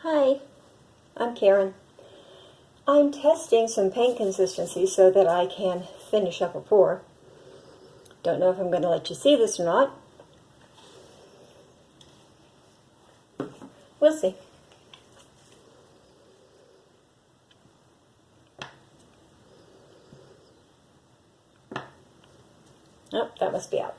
Hi, I'm Karen. I'm testing some paint consistency so that I can finish up a pour. Don't know if I'm going to let you see this or not. We'll see. Oh, that must be out.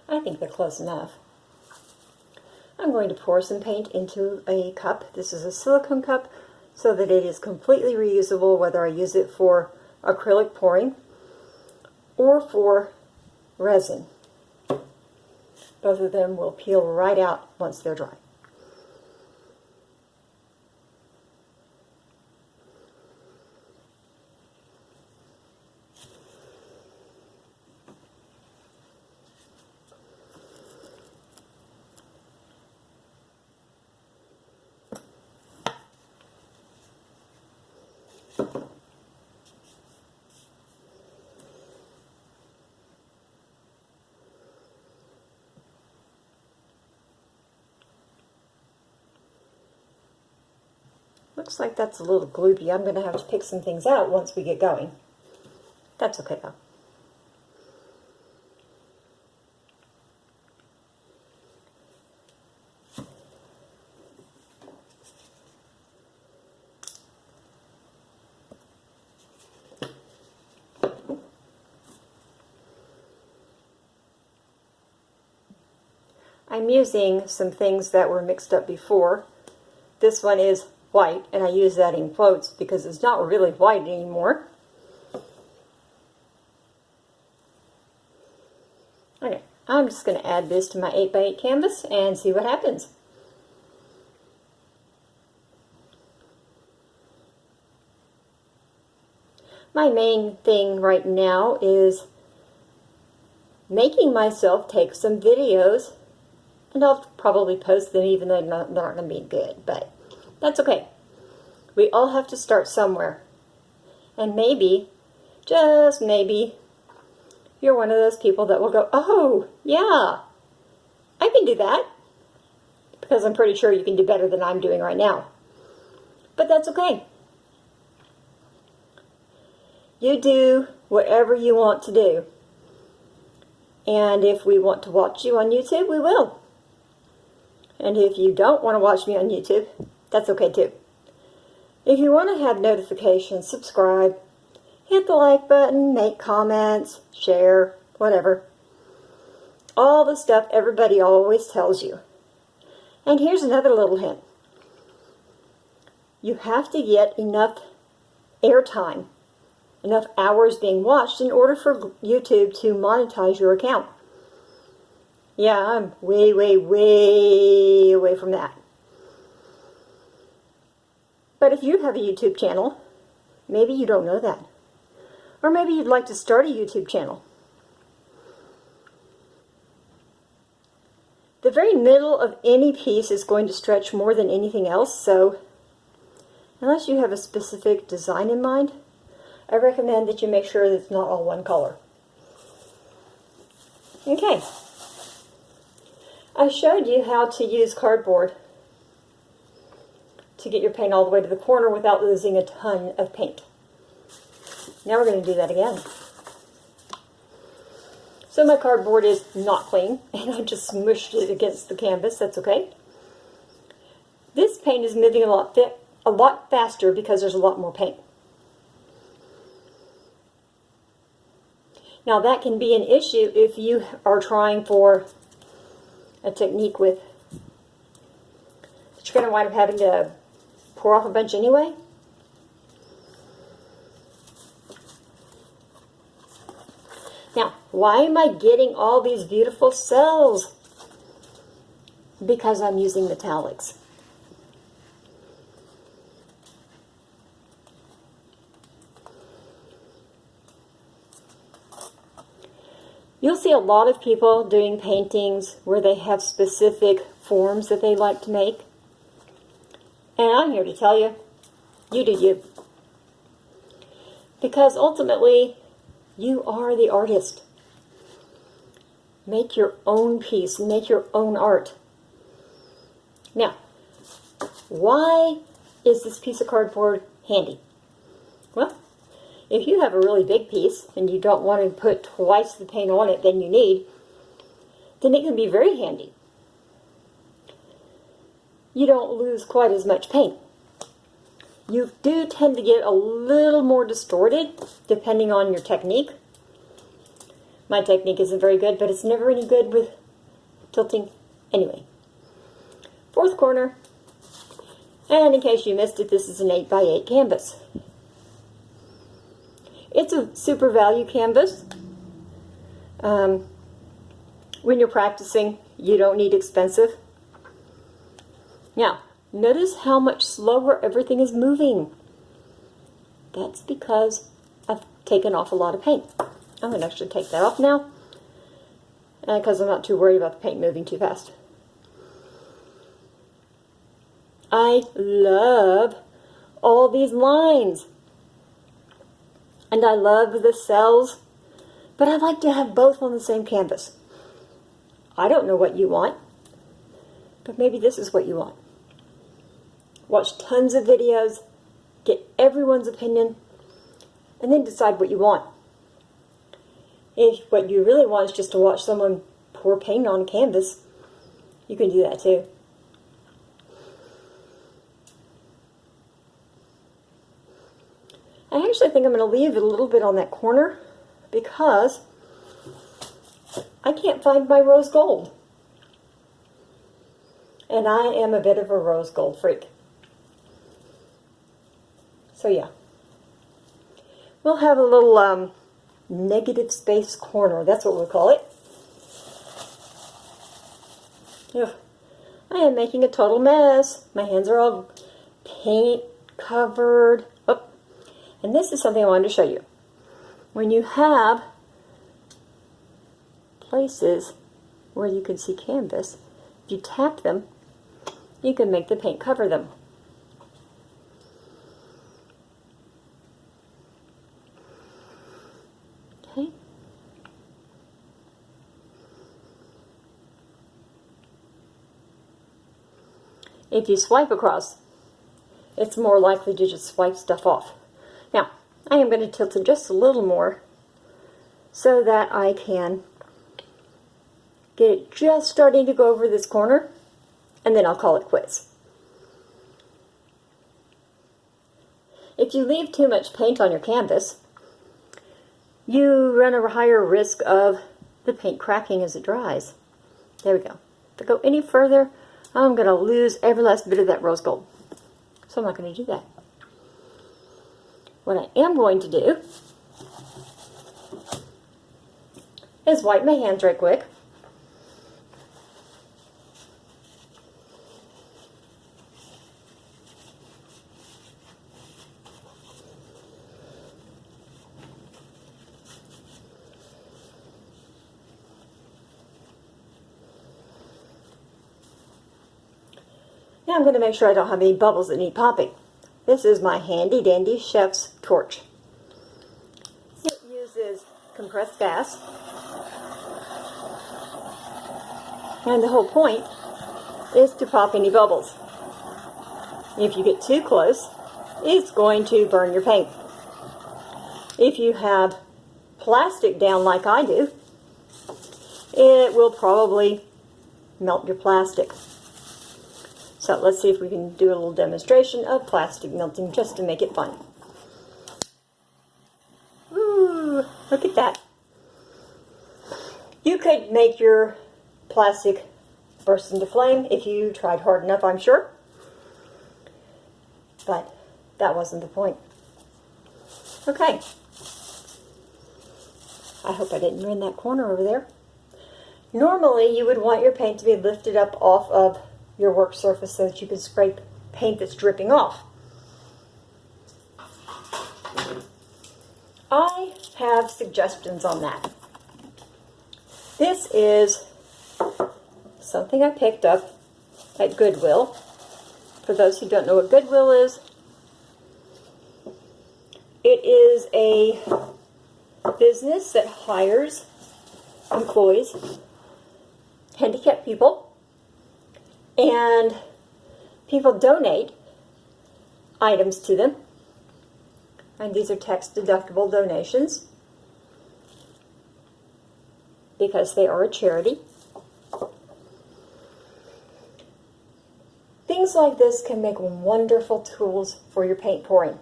I think they're close enough. I'm going to pour some paint into a cup. This is a silicone cup so that it is completely reusable, whether I use it for acrylic pouring or for resin. Both of them will peel right out once they're dry. Looks like that's a little gloopy. I'm going to have to pick some things out once we get going. That's okay though. I'm using some things that were mixed up before. This one is white, and I use that in quotes because it's not really white anymore. Okay, I'm just going to add this to my 8x8 canvas and see what happens. My main thing right now is making myself take some videos, and I'll probably post them even though they're not going to be good, but that's okay. We all have to start somewhere. And maybe, just maybe, you're one of those people that will go, oh, yeah, I can do that. Because I'm pretty sure you can do better than I'm doing right now. But that's okay. You do whatever you want to do. And if we want to watch you on YouTube, we will. And if you don't want to watch me on YouTube, that's okay too. If you want to have notifications, subscribe, hit the like button, make comments, share, whatever. All the stuff everybody always tells you. And here's another little hint. You have to get enough airtime, enough hours being watched in order for YouTube to monetize your account. Yeah, I'm way, way, way away from that. But if you have a YouTube channel, maybe you don't know that. Or maybe you'd like to start a YouTube channel. The very middle of any piece is going to stretch more than anything else, so unless you have a specific design in mind, I recommend that you make sure that it's not all one color. Okay. I showed you how to use cardboard to get your paint all the way to the corner without losing a ton of paint. Now we're going to do that again. So my cardboard is not clean, and I just smushed it against the canvas. That's okay. This paint is moving a lot faster because there's a lot more paint. Now that can be an issue if you are trying for a technique with that you're going to wind up having to pour off a bunch anyway. Now, why am I getting all these beautiful cells? Because I'm using metallics. You'll see a lot of people doing paintings where they have specific forms that they like to make. And I'm here to tell you, you do you. Because ultimately, you are the artist. Make your own piece, make your own art. Now, why is this piece of cardboard handy? Well, if you have a really big piece and you don't want to put twice the paint on it than you need, then it can be very handy. You don't lose quite as much paint. You do tend to get a little more distorted depending on your technique. My technique isn't very good, but it's never any good with tilting anyway. Fourth corner. And in case you missed it, this is an 8x8 canvas. It's a super value canvas. When you're practicing, you don't need expensive. Now, notice how much slower everything is moving. That's because I've taken off a lot of paint. I'm going to actually take that off now, because I'm not too worried about the paint moving too fast. I love all these lines. And I love the cells, but I like to have both on the same canvas. I don't know what you want, but maybe this is what you want. Watch tons of videos, get everyone's opinion, and then decide what you want. If what you really want is just to watch someone pour paint on canvas, you can do that too. I actually think I'm going to leave it a little bit on that corner because I can't find my rose gold. And I am a bit of a rose gold freak. So yeah. We'll have a little negative space corner. That's what we'll call it. Ugh. I am making a total mess. My hands are all paint covered. Oh. And this is something I wanted to show you. When you have places where you can see canvas, if you tap them, you can make the paint cover them. Okay. If you swipe across, it's more likely to just swipe stuff off. Now, I am going to tilt it just a little more so that I can get it just starting to go over this corner, and then I'll call it quits. If you leave too much paint on your canvas, you run a higher risk of the paint cracking as it dries. There we go. If I go any further, I'm going to lose every last bit of that rose gold. So I'm not going to do that. What I am going to do is wipe my hands right quick. Now I'm going to make sure I don't have any bubbles that need popping. This is my handy dandy chef's torch. It uses compressed gas. And the whole point is to pop any bubbles. If you get too close, it's going to burn your paint. If you have plastic down like I do, it will probably melt your plastic. So let's see if we can do a little demonstration of plastic melting just to make it fun. Ooh, look at that. You could make your plastic burst into flame if you tried hard enough, I'm sure. But that wasn't the point. Okay. I hope I didn't ruin that corner over there. Normally, you would want your paint to be lifted up off of your work surface so that you can scrape paint that's dripping off. I have suggestions on that. This is something I picked up at Goodwill. For those who don't know what Goodwill is, it is a business that hires, employs handicapped people, and people donate items to them, and these are tax-deductible donations because they are a charity. Things like this can make wonderful tools for your paint pouring.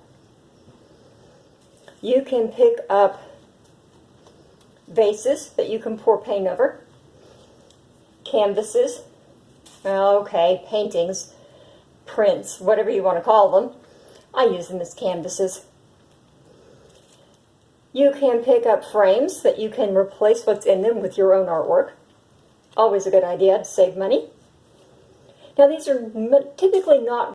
You can pick up vases that you can pour paint over, canvases, okay, paintings, prints, whatever you want to call them. I use them as canvases. You can pick up frames that you can replace what's in them with your own artwork. Always a good idea to save money. Now these are typically not